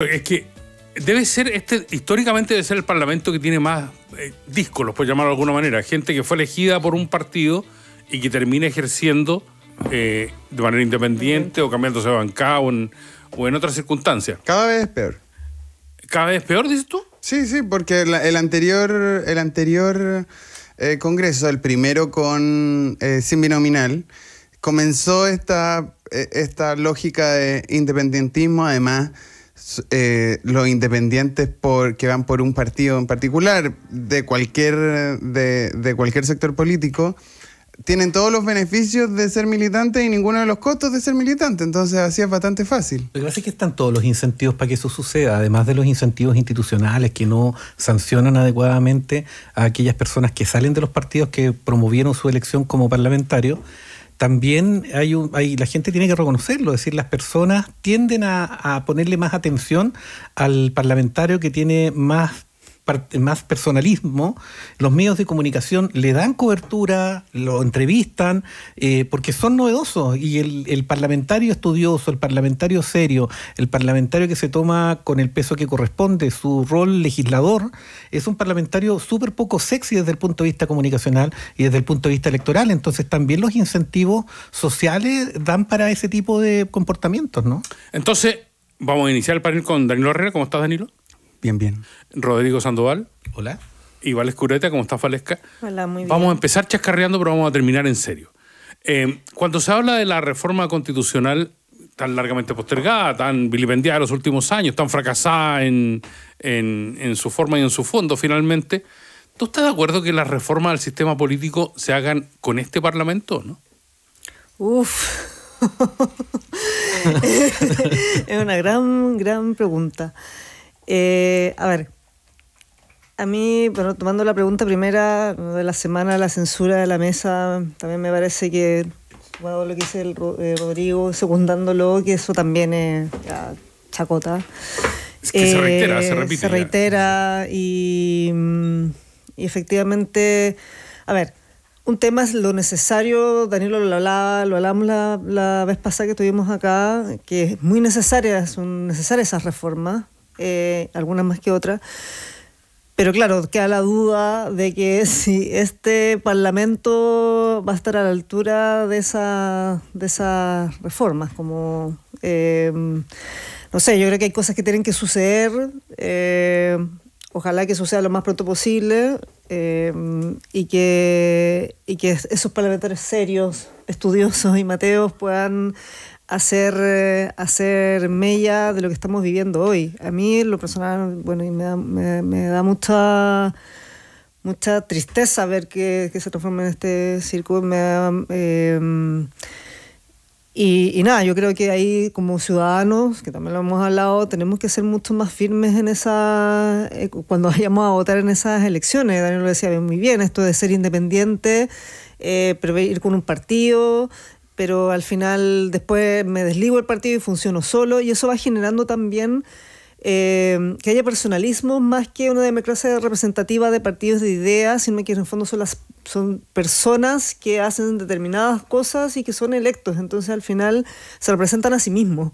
Es que debe ser, históricamente debe ser el parlamento que tiene más díscolos, por llamarlo de alguna manera. Gente que fue elegida por un partido y que termina ejerciendo de manera independiente o cambiándose de bancada o en otras circunstancias. Cada vez es peor. ¿Cada vez es peor, dices tú? Sí, porque el anterior Congreso, el primero con sin binominal, comenzó esta lógica de independentismo. Además, los independientes que van por un partido en particular de cualquier sector político tienen todos los beneficios de ser militante y ninguno de los costos de ser militante. Entonces así es bastante fácil. Lo que pasa es que están todos los incentivos para que eso suceda, además de los incentivos institucionales que no sancionan adecuadamente a aquellas personas que salen de los partidos que promovieron su elección como parlamentario. También la gente tiene que reconocerlo, es decir, las personas tienden a ponerle más atención al parlamentario que tiene más personalismo. Los medios de comunicación le dan cobertura, lo entrevistan, porque son novedosos, y el parlamentario estudioso, el parlamentario serio, el parlamentario que se toma con el peso que corresponde su rol legislador, es un parlamentario súper poco sexy desde el punto de vista comunicacional y desde el punto de vista electoral. Entonces también los incentivos sociales dan para ese tipo de comportamientos, ¿no? Entonces, vamos a iniciar el panel con Danilo Herrera. ¿Cómo estás, Danilo? Bien. Rodrigo Sandoval. Hola. Y Vales Cureta. ¿Cómo estás, Valesca? Hola, muy bien. Vamos a empezar chascarreando, pero vamos a terminar en serio. Cuando se habla de la reforma constitucional tan largamente postergada, tan vilipendiada en los últimos años, tan fracasada en su forma y en su fondo, finalmente, ¿tú estás de acuerdo que las reformas al sistema político se hagan con este Parlamento, no? Es una gran pregunta. A ver, a mí, bueno, tomando la pregunta primera de la semana, la censura de la mesa, también me parece que, bueno, lo que dice Rodrigo, secundándolo, que eso también es chacota. Es que se reitera, se repite. Se reitera y efectivamente, a ver, un tema es lo necesario. Danilo lo hablamos la vez pasada que estuvimos acá, que es muy necesaria, son necesarias esas reformas. Algunas más que otras, pero claro, queda la duda de que si este Parlamento va a estar a la altura de esas reformas, como no sé, yo creo que hay cosas que tienen que suceder, ojalá que suceda lo más pronto posible, y que esos parlamentarios serios, estudiosos y mateos puedan hacer mella de lo que estamos viviendo hoy. A mí, en lo personal, bueno, y me da mucha tristeza ver que se transforma en este circo. Y nada, yo creo que ahí, como ciudadanos, que también lo hemos hablado, tenemos que ser mucho más firmes en cuando vayamos a votar en esas elecciones. Daniel lo decía muy bien, esto de ser independiente, pero ir con un partido, pero al final después me desligo del partido y funciono solo, y eso va generando también que haya personalismo más que una democracia representativa de partidos de ideas, sino que en el fondo son personas que hacen determinadas cosas y que son electos, entonces al final se representan a sí mismos.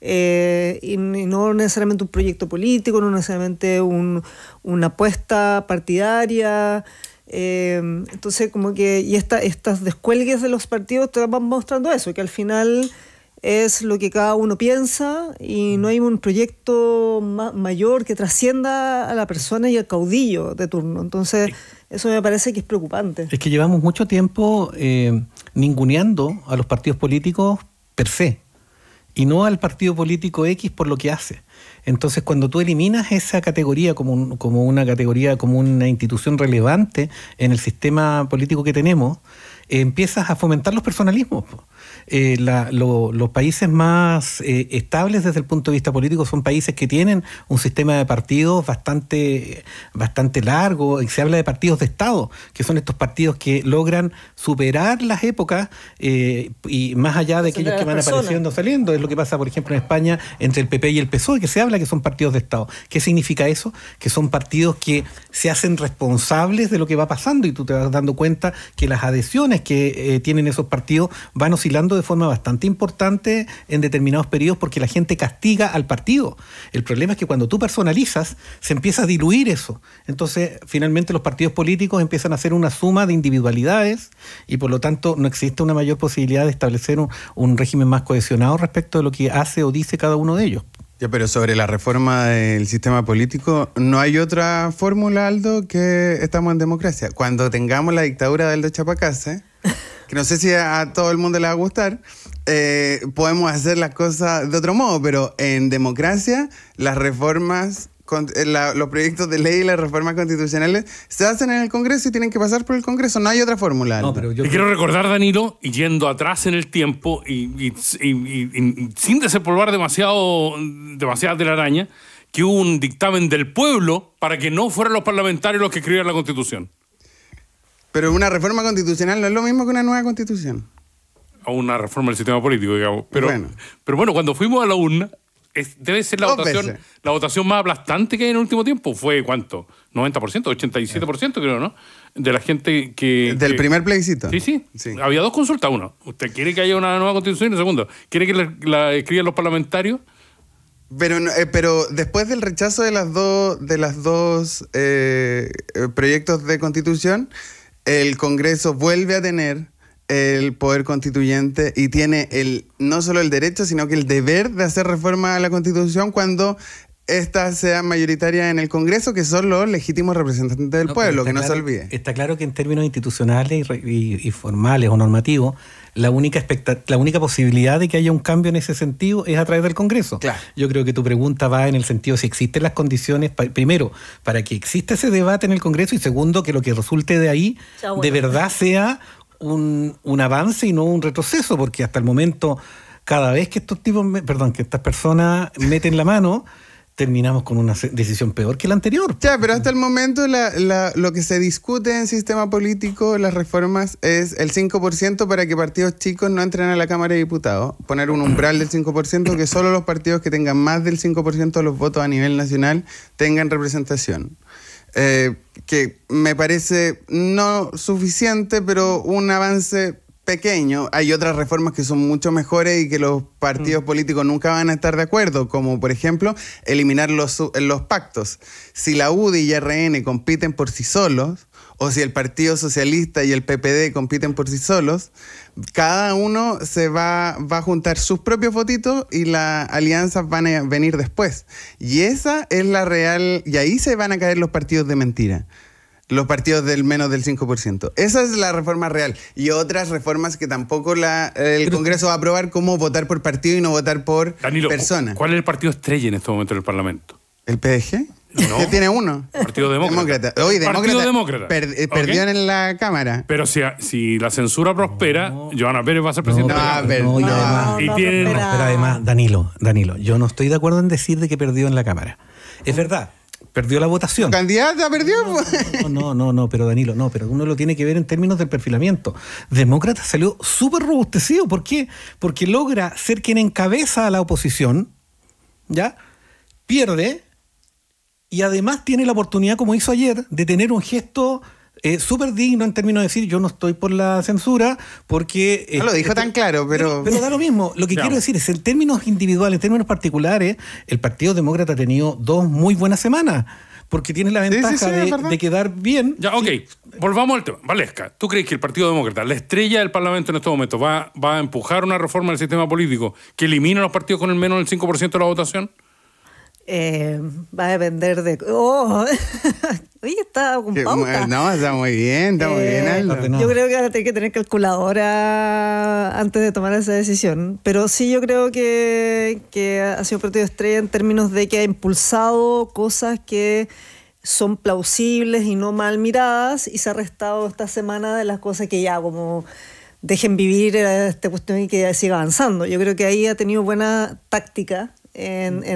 Y no necesariamente un proyecto político, no necesariamente una apuesta partidaria. Entonces como que estas descuelgues de los partidos te van mostrando eso, que al final es lo que cada uno piensa y no hay un proyecto mayor que trascienda a la persona y al caudillo de turno. Entonces eso me parece que es preocupante. Es que llevamos mucho tiempo ninguneando a los partidos políticos per se y no al partido político X por lo que hace. Entonces, cuando tú eliminas esa categoría como una institución relevante en el sistema político que tenemos, empiezas a fomentar los personalismos. Los países más estables desde el punto de vista político son países que tienen un sistema de partidos bastante largo, y se habla de partidos de Estado, que son estos partidos que logran superar las épocas y más allá de aquellos que van apareciendo, saliendo. Es lo que pasa, por ejemplo, en España entre el PP y el PSOE, que se habla que son partidos de Estado. ¿Qué significa eso? Que son partidos que se hacen responsables de lo que va pasando, y tú te vas dando cuenta que las adhesiones que tienen esos partidos van oscilando de forma bastante importante en determinados periodos porque la gente castiga al partido. El problema es que cuando tú personalizas, se empieza a diluir eso. Entonces, finalmente los partidos políticos empiezan a hacer una suma de individualidades y por lo tanto no existe una mayor posibilidad de establecer un régimen más cohesionado respecto de lo que hace o dice cada uno de ellos. Ya, pero sobre la reforma del sistema político, no hay otra fórmula, Aldo, que estamos en democracia. Cuando tengamos la dictadura de Aldo Chapacase, que no sé si a todo el mundo le va a gustar, podemos hacer las cosas de otro modo, pero en democracia las reformas, los proyectos de ley y las reformas constitucionales se hacen en el Congreso y tienen que pasar por el Congreso. No hay otra fórmula. No, pero yo quiero recordar, Danilo, y yendo atrás en el tiempo y sin desempolvar demasiada telaraña, que hubo un dictamen del pueblo para que no fueran los parlamentarios los que escribieran la Constitución. Pero una reforma constitucional no es lo mismo que una nueva Constitución. O una reforma del sistema político, digamos. Pero bueno, cuando fuimos a la urna, debe ser la votación más aplastante que hay en el último tiempo. ¿Fue cuánto? ¿90%? ¿87% creo, no? De la gente que... ¿Del primer plebiscito? Sí. Había dos consultas. Uno, ¿usted quiere que haya una nueva constitución? Y segundo, ¿quiere que la escriban los parlamentarios? Pero después del rechazo de las dos proyectos de constitución, el Congreso vuelve a tener el poder constituyente y tiene no solo el derecho, sino que el deber de hacer reforma a la Constitución cuando estas sean mayoritarias en el Congreso, que son los legítimos representantes del pueblo, que no se olvide. Está claro que en términos institucionales y formales o normativos, la única posibilidad de que haya un cambio en ese sentido es a través del Congreso. Claro. Yo creo que tu pregunta va en el sentido de si existen las condiciones, primero, para que exista ese debate en el Congreso y segundo, que lo que resulte de ahí de verdad sea un avance y no un retroceso, porque hasta el momento, cada vez que que estas personas meten la mano, terminamos con una decisión peor que la anterior. Ya, pero hasta el momento lo que se discute en sistema político, las reformas, es el 5% para que partidos chicos no entren a la Cámara de Diputados. Poner un umbral del 5%, que solo los partidos que tengan más del 5% de los votos a nivel nacional tengan representación. Que me parece no suficiente, pero un avance pequeño. Hay otras reformas que son mucho mejores y que los partidos políticos nunca van a estar de acuerdo, como por ejemplo eliminar los pactos. Si la UDI y RN compiten por sí solos, o si el Partido Socialista y el PPD compiten por sí solos, cada uno se va a juntar sus propios votitos y las alianzas van a venir después. Y esa es la real, y ahí se van a caer los partidos de mentira. Los partidos del menos del 5%. Esa es la reforma real. Y otras reformas que tampoco el Congreso va a aprobar, como votar por partido y no votar por persona. ¿Cuál es el partido estrella en este momento en el Parlamento? ¿El PDG? No. ¿Qué tiene uno? Partido Demócrata. Oye, Partido Demócrata. Perdieron en la Cámara. Pero si la censura prospera, Johanna Pérez va a ser presidente. Pero además, Danilo, yo no estoy de acuerdo en decir de que perdió en la Cámara. Es verdad. Perdió la votación. ¿Candidata perdió? No, pero Danilo, pero uno lo tiene que ver en términos del perfilamiento. Demócrata salió súper robustecido. ¿Por qué? Porque logra ser quien encabeza a la oposición, ¿ya? Pierde y además tiene la oportunidad, como hizo ayer, de tener un gesto súper digno en términos de decir yo no estoy por la censura porque... No lo dijo tan claro, pero... Pero da lo mismo. Lo que quiero decir es, en términos individuales, en términos particulares, el Partido Demócrata ha tenido 2 muy buenas semanas, porque tiene la ventaja de quedar bien. Ya, ok. Volvamos al tema. Valesca, ¿tú crees que el Partido Demócrata, la estrella del Parlamento en estos momentos, va a empujar una reforma del sistema político que elimine a los partidos con el menos del 5% de la votación? Va a depender de... Oye, está con pauta. No, está muy bien, Aldo. Yo creo que van a tener que tener calculadora antes de tomar esa decisión. Pero sí, yo creo que ha sido un partido estrella en términos de que ha impulsado cosas que son plausibles y no mal miradas, y se ha restado esta semana de las cosas que ya como dejen vivir esta cuestión y que siga avanzando. Yo creo que ahí ha tenido buena táctica.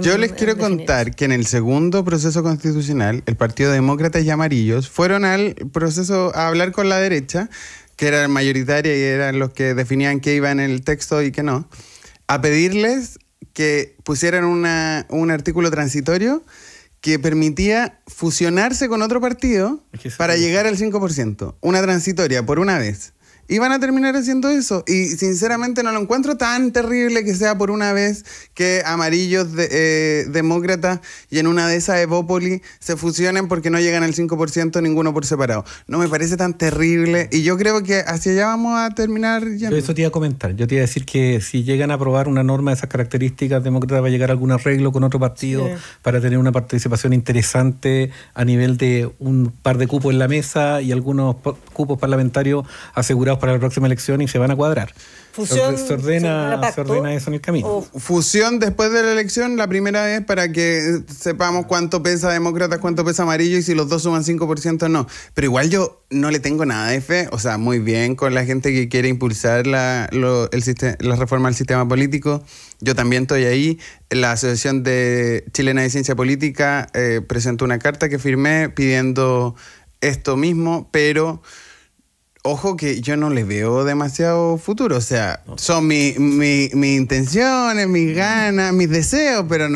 Yo les quiero contar que en el segundo proceso constitucional, el Partido Demócrata y Amarillos fueron al proceso a hablar con la derecha, que era mayoritaria y eran los que definían qué iba en el texto y qué no, a pedirles que pusieran un artículo transitorio que permitía fusionarse con otro partido para llegar al 5%. Una transitoria por una vez. y van a terminar haciendo eso. Y sinceramente no lo encuentro tan terrible que sea por una vez que amarillos demócratas y en una de esas Evópoli se fusionen porque no llegan al 5% ninguno por separado. No me parece tan terrible y yo creo que hacia allá vamos a terminar ya. Yo eso te iba a comentar. Yo te iba a decir que si llegan a aprobar una norma de esas características, demócrata va a llegar a algún arreglo con otro partido para tener una participación interesante a nivel de un par de cupos en la mesa y algunos cupos parlamentarios asegurados para la próxima elección y se van a cuadrar. Fusión, se ordena eso en el camino. Fusión después de la elección, la primera vez, para que sepamos cuánto pesa demócratas, cuánto pesa amarillo y si los dos suman 5% o no. Pero igual yo no le tengo nada de fe, o sea, muy bien con la gente que quiere impulsar la reforma del sistema político. Yo también estoy ahí. La Asociación Chilena de Ciencia Política presentó una carta que firmé pidiendo esto mismo, pero ojo que yo no les veo demasiado futuro. O sea, son mis intenciones, mis ganas, mis deseos, pero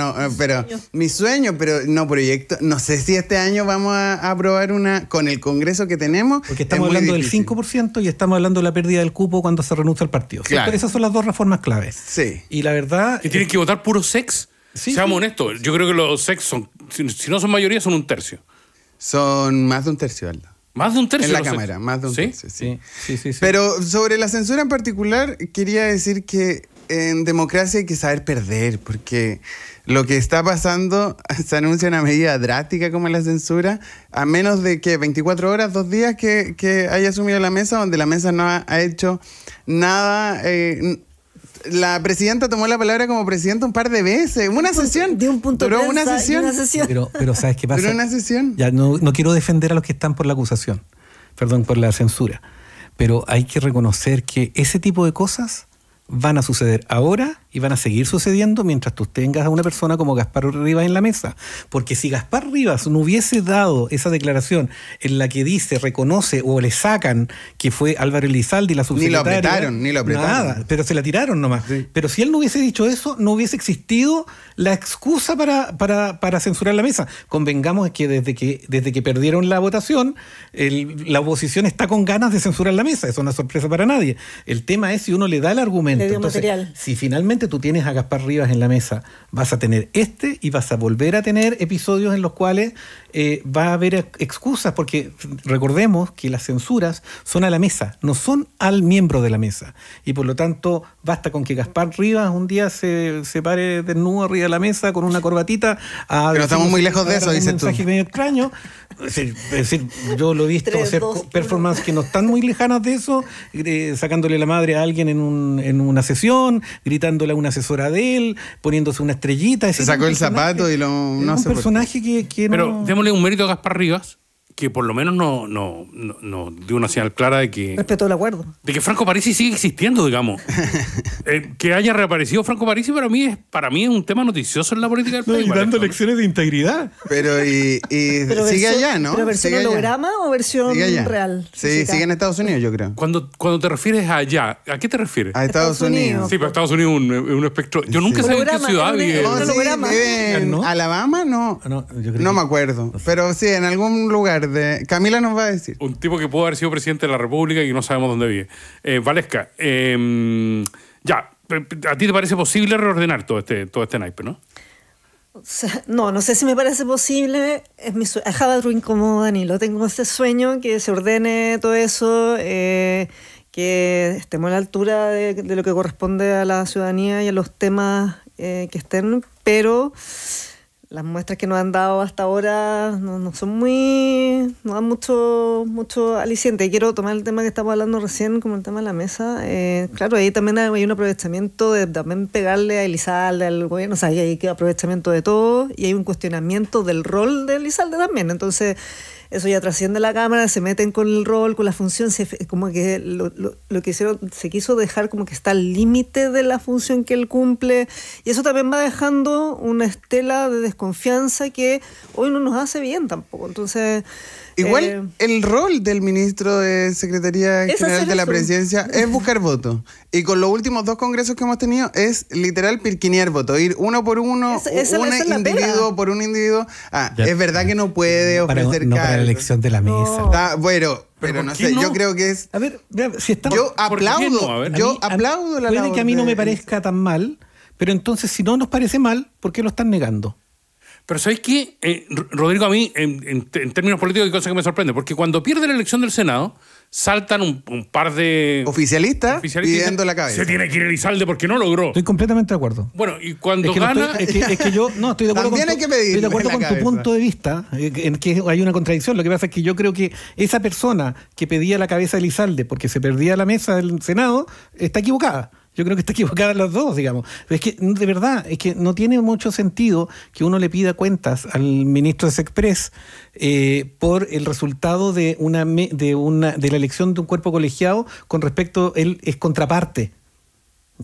mis sueños, pero no proyecto. No sé si este año vamos a aprobar una con el Congreso que tenemos. Porque estamos hablando del 5% y estamos hablando de la pérdida del cupo cuando se renuncia al partido. Claro. Esas son las dos reformas claves. Sí. Y la verdad... ¿Que tienen que votar puro sex? Sí, Seamos honestos. Yo creo que los sex son, si no son mayoría, son un tercio. Son más de un tercio, Aldo. Más de un tercio. En la los Cámara, sex. más de un ¿Sí? tercio, sí. Sí. Pero sobre la censura en particular, quería decir que en democracia hay que saber perder, porque lo que está pasando, se anuncia una medida drástica como la censura, a menos de que 24 horas, 2 días que haya asumido la mesa, donde la mesa no ha hecho nada. La presidenta tomó la palabra como presidenta un par de veces. Una sesión. De un punto duró de una prensa y sesión. una sesión. Pero ¿sabes qué pasa? Duró una sesión. Ya no quiero defender a los que están por la acusación, perdón, por la censura, pero hay que reconocer que ese tipo de cosas van a suceder ahora y van a seguir sucediendo mientras tú tengas a una persona como Gaspar Rivas en la mesa. Porque si Gaspar Rivas no hubiese dado esa declaración en la que dice, reconoce o le sacan que fue Álvaro Elizalde la subsecretaria... Ni lo apretaron. Nada, pero se la tiraron nomás. Sí. Pero si él no hubiese dicho eso, no hubiese existido la excusa para censurar la mesa. Convengamos que desde que perdieron la votación, la oposición está con ganas de censurar la mesa. Eso no es sorpresa para nadie. El tema es si uno le da el argumento. Entonces, si finalmente tú tienes a Gaspar Rivas en la mesa, vas a tener y vas a volver a tener episodios en los cuales va a haber excusas, porque recordemos que las censuras son a la mesa, no son al miembro de la mesa. Y por lo tanto, basta con que Gaspar Rivas un día se pare desnudo arriba de la mesa con una corbatita. Pero estamos muy lejos de eso, dices tú. Un mensaje medio extraño. Es decir, yo lo he visto 3, hacer 2, performances que no están muy lejanas de eso, sacándole la madre a alguien en una sesión, gritándole a una asesora de él, poniéndose una estrellita. Se sacó el zapato y no es un sé personaje que Pero no... démosle un mérito a Gaspar Rivas, que por lo menos no dio una señal clara de que... Respetó el acuerdo. De que Franco Parisi sigue existiendo, digamos. Que haya reaparecido Franco Parisi para mí es un tema noticioso en la política del país. Y dando lecciones de integridad. Pero Pero sigue allá, ¿no? ¿Pero versión Sigue holograma o versión real? Sí, física? sigue en Estados Unidos, yo creo. Cuando te refieres a allá, ¿a qué te refieres? A Estados Unidos. Sí, pero Estados Unidos es un espectro... Yo nunca sé en qué ciudad vive. No, sí, holograma. vive en ¿No? Alabama, no. No me acuerdo. Pero sí, en algún lugar de... Camila nos va a decir. Un tipo que pudo haber sido presidente de la República y que no sabemos dónde vive. Valesca, ya, ¿a ti te parece posible reordenar todo este naipe, no? O sea, no sé si me parece posible. Es mi sueño. I have a dream como Danilo. Tengo ese sueño que se ordene todo eso, que estemos a la altura de lo que corresponde a la ciudadanía y a los temas que estén, pero las muestras que nos han dado hasta ahora no son no dan mucho aliciente. Y quiero tomar el tema que estamos hablando recién, como el tema de la mesa. Claro, ahí también hay un aprovechamiento de también pegarle a Elizalde, al gobierno. O sea, ahí hay aprovechamiento de todo y hay un cuestionamiento del rol de Elizalde también. Entonces, eso ya trasciende la Cámara, se meten con el rol, con la función, como que lo que hicieron, se quiso dejar como que está al límite de la función que él cumple, y eso también va dejando una estela de desconfianza que hoy no nos hace bien tampoco. Entonces, igual el rol del ministro de Secretaría General de la Presidencia es buscar votos. Y con los últimos 2 congresos que hemos tenido es literal pirquinear votos, ir uno por uno, individuo por un individuo. Es verdad que no puede ofrecer no para la elección de la mesa. Bueno, pero no ¿por qué sé, no? yo creo que es... A ver, si estamos... Yo ¿por qué aplaudo, no? A ver, yo aplaudo la Puede labor que a mí no de- me parezca tan mal, pero entonces si no nos parece mal, ¿por qué lo están negando? Pero ¿sabes qué? Rodrigo, a mí, en términos políticos, hay cosas que me sorprenden. Porque cuando pierde la elección del Senado, saltan un par de Oficialistas pidiendo la cabeza. Se tiene que ir Elizalde porque no logró. Estoy completamente de acuerdo. Bueno, y cuando Es que, no gana... estoy, es que yo no estoy de acuerdo También con hay que pedirle estoy de acuerdo la con tu cabeza. punto de vista, en que hay una contradicción. Lo que pasa es que yo creo que esa persona que pedía la cabeza de Elizalde porque se perdía la mesa del Senado está equivocada. Yo creo que está equivocada en los dos, digamos. Pero es que, de verdad, es que no tiene mucho sentido que uno le pida cuentas al ministro de Sexpress por el resultado de la elección de un cuerpo colegiado con respecto, él es contraparte.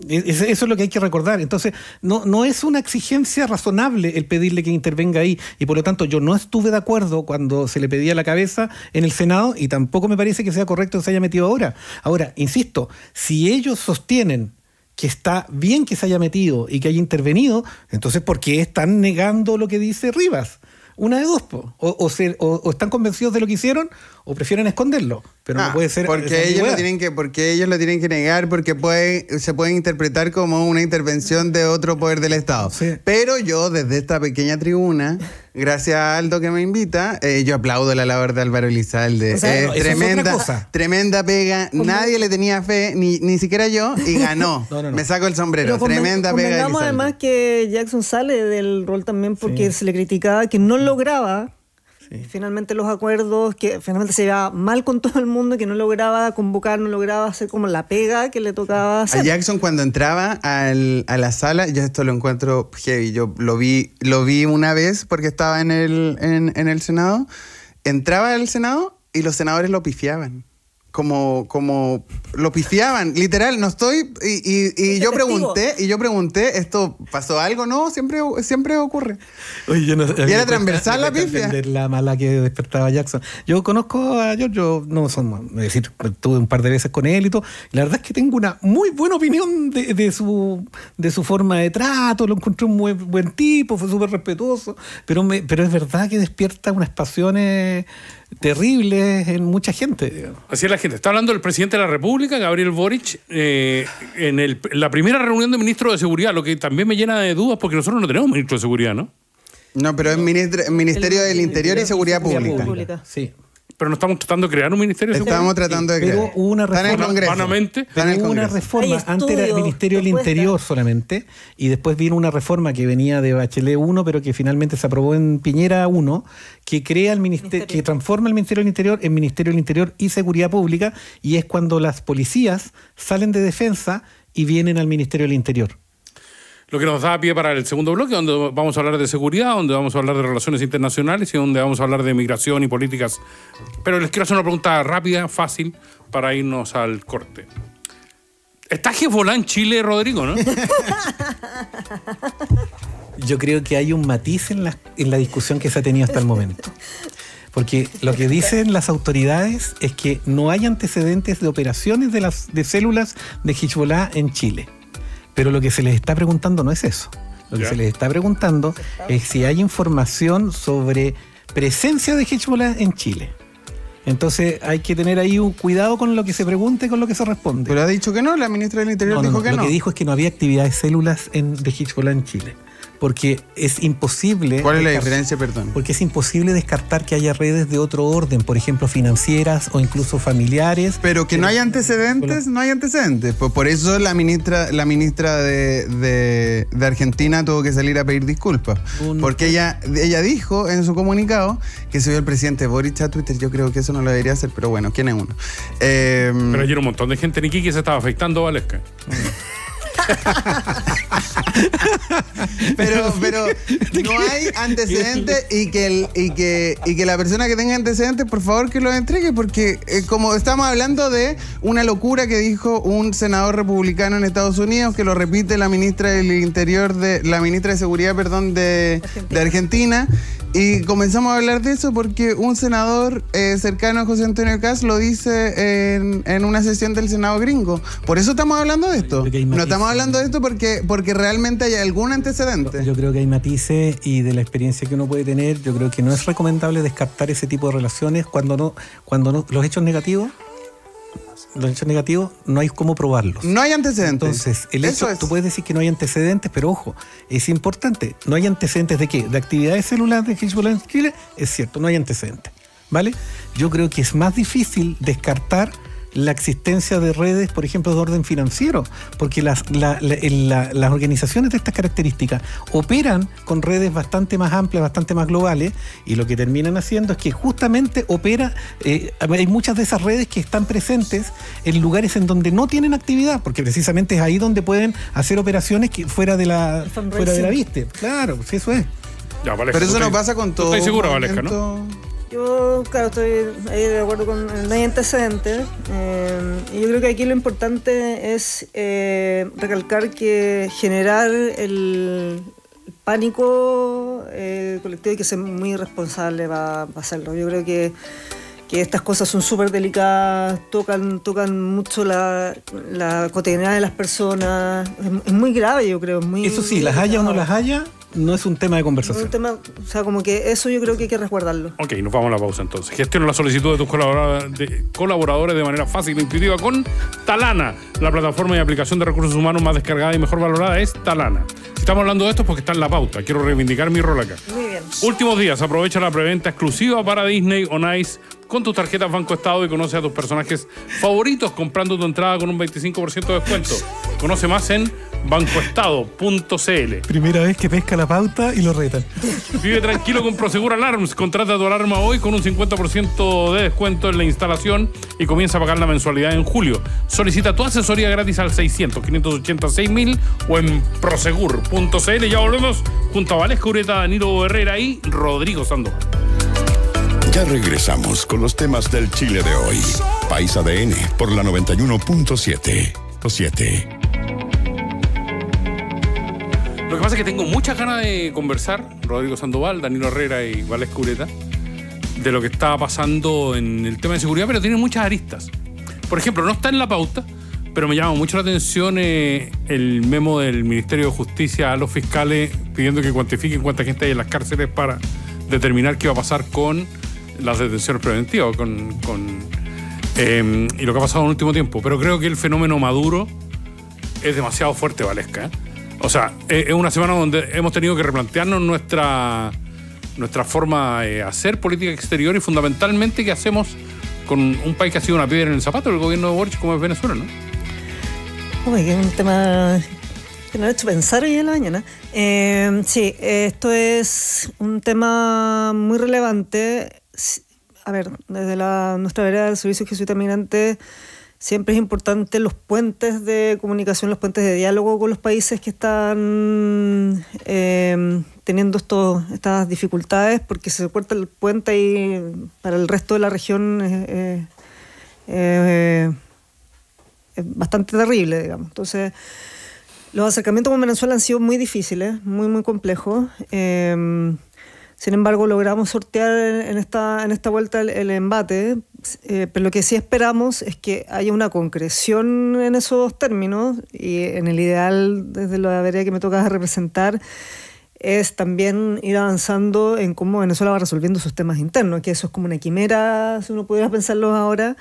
Eso es lo que hay que recordar. Entonces, no es una exigencia razonable el pedirle que intervenga ahí, y por lo tanto yo no estuve de acuerdo cuando se le pedía la cabeza en el Senado, y tampoco me parece que sea correcto que se haya metido ahora. Ahora, insisto, si ellos sostienen que está bien que se haya metido y que haya intervenido, entonces ¿por qué están negando lo que dice Rivas? Una de dos, po. O están convencidos de lo que hicieron o prefieren esconderlo, pero no puede ser porque esa ellos ambigüedad. porque ellos lo tienen que negar, porque se puede interpretar como una intervención de otro poder del Estado. Sí. Pero yo, desde esta pequeña tribuna, gracias a Aldo que me invita, yo aplaudo la labor de Álvaro Elizalde. O sea, no, eso es otra cosa. Tremenda pega, nadie le tenía fe, ni siquiera yo, y ganó. No. Me saco el sombrero, Pero tremenda pega de convengamos Elizalde. además que Jackson sale del rol también porque se le criticaba que no lograba finalmente los acuerdos, que finalmente se llevaba mal con todo el mundo, que no lograba convocar, no lograba hacer como la pega que le tocaba A hacer. Jackson cuando entraba a la sala, yo esto lo encuentro heavy, yo lo vi una vez porque estaba en el Senado, entraba al Senado y los senadores lo pifiaban. Como lo pifiaban, literal, no estoy y yo pregunté, ¿esto pasó algo? No, siempre ocurre. Oye, yo no, Y era transversal la pifia. La mala que despertaba Jackson. Yo conozco a Giorgio, es decir, estuve un par de veces con él y todo. Y la verdad es que tengo una muy buena opinión de su forma de trato. Lo encontré un muy buen tipo, fue súper respetuoso. Pero es verdad que despierta unas pasiones terribles en mucha gente, digamos. Así es la gente. Está hablando el presidente de la República, Gabriel Boric, en la primera reunión de ministros de Seguridad, lo que también me llena de dudas porque nosotros no tenemos ministro de Seguridad, ¿no? No, pero es Ministerio del Interior y Seguridad Pública. Sí. Pero no estamos tratando de crear un ministerio de Seguridad. Estamos tratando de crear. Pero hubo una Está en el reforma- Congreso. vanamente. Está en el Hubo una Congreso. reforma, Hay antes era el estudios, Ministerio del propuestas. Interior solamente, y después vino una reforma que venía de Bachelet 1, pero que finalmente se aprobó en Piñera 1, que crea que transforma el Ministerio del Interior en Ministerio del Interior y Seguridad Pública, y es cuando las policías salen de defensa y vienen al Ministerio del Interior. Lo que nos da pie para el segundo bloque, donde vamos a hablar de seguridad, donde vamos a hablar de relaciones internacionales y donde vamos a hablar de migración y políticas. Pero les quiero hacer una pregunta rápida, fácil, para irnos al corte. ¿Está Hezbollah en Chile, Rodrigo, no? Yo creo que hay un matiz en la discusión que se ha tenido hasta el momento. Porque lo que dicen las autoridades es que no hay antecedentes de operaciones de células de Hezbollah en Chile. Pero lo que se les está preguntando no es eso. Lo que Ya. se les está preguntando es si hay información sobre presencia de Hezbollah en Chile. Entonces hay que tener ahí un cuidado con lo que se pregunte y con lo que se responde. Pero ha dicho que no, la ministra del Interior dijo que Lo no. que dijo es que no había actividad de células de Hezbollah en Chile. Porque es imposible... ¿Cuál es la descartar- diferencia, perdón? Porque es imposible descartar que haya redes de otro orden, por ejemplo, financieras o incluso familiares. Pero que no hay antecedentes, no hay antecedentes. Pues por eso la ministra de Argentina tuvo que salir a pedir disculpas. Porque ella dijo en su comunicado que se vio el presidente Boric a Twitter. Yo creo que eso no lo debería hacer, pero bueno, ¿quién es uno? Pero ayer un montón de gente en Iquique se estaba afectando, Valesca. Pero no hay antecedentes y que la persona que tenga antecedentes, por favor, que los entregue, porque como estamos hablando de una locura que dijo un senador republicano en Estados Unidos, que lo repite la ministra del Interior, la ministra de Seguridad, perdón, de Argentina, Y comenzamos a hablar de eso porque un senador cercano a José Antonio Kast lo dice en una sesión del Senado gringo. Por eso estamos hablando de esto. No estamos hablando de esto porque realmente hay algún antecedente. Yo creo que hay matices, y de la experiencia que uno puede tener, yo creo que no es recomendable descartar ese tipo de relaciones cuando no los hechos negativos no hay cómo probarlos. No hay antecedentes. Entonces, tú puedes decir que no hay antecedentes, pero ojo, es importante. No hay antecedentes ¿de qué? De actividades celulares de Hezbollah en Chile. Es cierto, no hay antecedentes, ¿vale? Yo creo que es más difícil descartar la existencia de redes, por ejemplo, de orden financiero, porque las organizaciones de estas características operan con redes bastante más amplias, bastante más globales, y lo que terminan haciendo es que justamente hay muchas de esas redes que están presentes en lugares en donde no tienen actividad, porque precisamente es ahí donde pueden hacer operaciones fuera de la vista. Claro, pues eso es. Ya, Valesca, pero eso no pasa con todo. ¿Estás seguro, Valesca, no? Yo, claro, estoy ahí de acuerdo con no hay antecedentes. Y yo creo que aquí lo importante es recalcar que generar el pánico colectivo, hay que ser muy responsable para hacerlo. Yo creo que estas cosas son súper delicadas, tocan mucho la cotidianidad de las personas. Es muy grave, yo creo. Eso sí, las haya o no las haya, no es un tema de conversación. Es un tema, o sea, como que eso yo creo que hay que resguardarlo. Ok, nos vamos a la pausa entonces. Gestiona la solicitud de tus colaboradores de manera fácil e intuitiva con Talana, la plataforma de aplicación de recursos humanos más descargada y mejor valorada es Talana. Si estamos hablando de esto es porque está en la pauta. Quiero reivindicar mi rol acá. Muy bien. Últimos días, aprovecha la preventa exclusiva para Disney on Ice con tus tarjetas Banco Estado y conoce a tus personajes favoritos comprando tu entrada con un 25% de descuento. Conoce más en bancoestado.cl. Primera vez que pesca la pauta y lo retan. Vive tranquilo con Prosegur Alarms. Contrata tu alarma hoy con un 50% de descuento en la instalación y comienza a pagar la mensualidad en julio. Solicita tu asesoría gratis al 600-586-1000 o en prosegur.cl. Ya volvemos junto a Valesca Ureta, Danilo Herrera y Rodrigo Sandoval. Ya regresamos con los temas del Chile de hoy. País ADN por la 91.7. Lo que pasa es que tengo muchas ganas de conversar, Rodrigo Sandoval, Danilo Herrera y Valesca Ureta, de lo que está pasando en el tema de seguridad, pero tiene muchas aristas. Por ejemplo, no está en la pauta, pero me llama mucho la atención el memo del Ministerio de Justicia a los fiscales pidiendo que cuantifiquen cuánta gente hay en las cárceles para determinar qué va a pasar con las detenciones preventivas y lo que ha pasado en el último tiempo. Pero creo que el fenómeno Maduro es demasiado fuerte, Valesca, ¿eh? O sea, es una semana donde hemos tenido que replantearnos nuestra forma de hacer política exterior y fundamentalmente qué hacemos con un país que ha sido una piedra en el zapato del gobierno de Boric como es Venezuela, ¿no? Uy, que es un tema que me ha hecho pensar hoy en la mañana. Sí, esto es un tema muy relevante. A ver, desde nuestra vereda del Servicio Jesuita Migrante siempre es importante los puentes de comunicación, los puentes de diálogo con los países que están teniendo estas dificultades, porque si se corta el puente y para el resto de la región es bastante terrible, digamos. Entonces, los acercamientos con Venezuela han sido muy difíciles, muy, muy complejos. Sin embargo, logramos sortear en esta vuelta el embate, pero lo que sí esperamos es que haya una concreción en esos términos, y en el ideal, desde la vereda que me toca representar, es también ir avanzando en cómo Venezuela va resolviendo sus temas internos, que eso es como una quimera, si uno pudiera pensarlo ahora,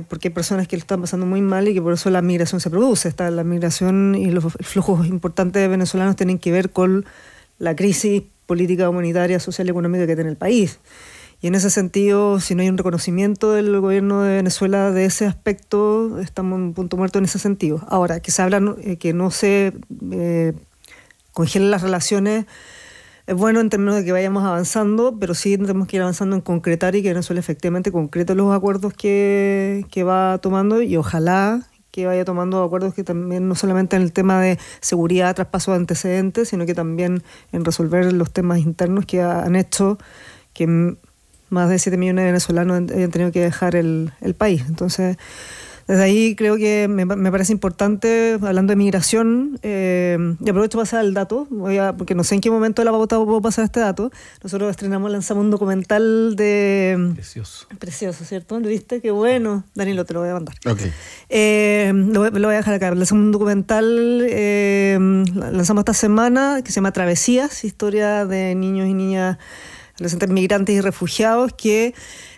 porque hay personas que lo están pasando muy mal y que por eso la migración se produce. La migración y los flujos importantes de venezolanos tienen que ver con la crisis política, humanitaria, social y económica que tiene el país. Y en ese sentido, si no hay un reconocimiento del gobierno de Venezuela de ese aspecto, estamos en un punto muerto en ese sentido. Ahora, que se habla que no se congelen las relaciones, es bueno en términos de que vayamos avanzando, pero sí tenemos que ir avanzando en concretar y que Venezuela efectivamente concrete los acuerdos que va tomando, y ojalá que vaya tomando acuerdos que también no solamente en el tema de seguridad, traspaso de antecedentes, sino que también en resolver los temas internos que han hecho que más de 7 millones de venezolanos hayan tenido que dejar el país. Entonces, Desde ahí creo que me parece importante, hablando de migración, y aprovecho para pasar el dato, porque no sé en qué momento de la pauta puedo pasar este dato. Nosotros lanzamos un documental de... Precioso, ¿cierto? ¿Lo viste? Qué bueno. Danilo, te lo voy a mandar. Okay. Lo voy a dejar acá. Lanzamos un documental, lanzamos esta semana, que se llama Travesías, historia de niños y niñas, adolescentes migrantes y refugiados, que...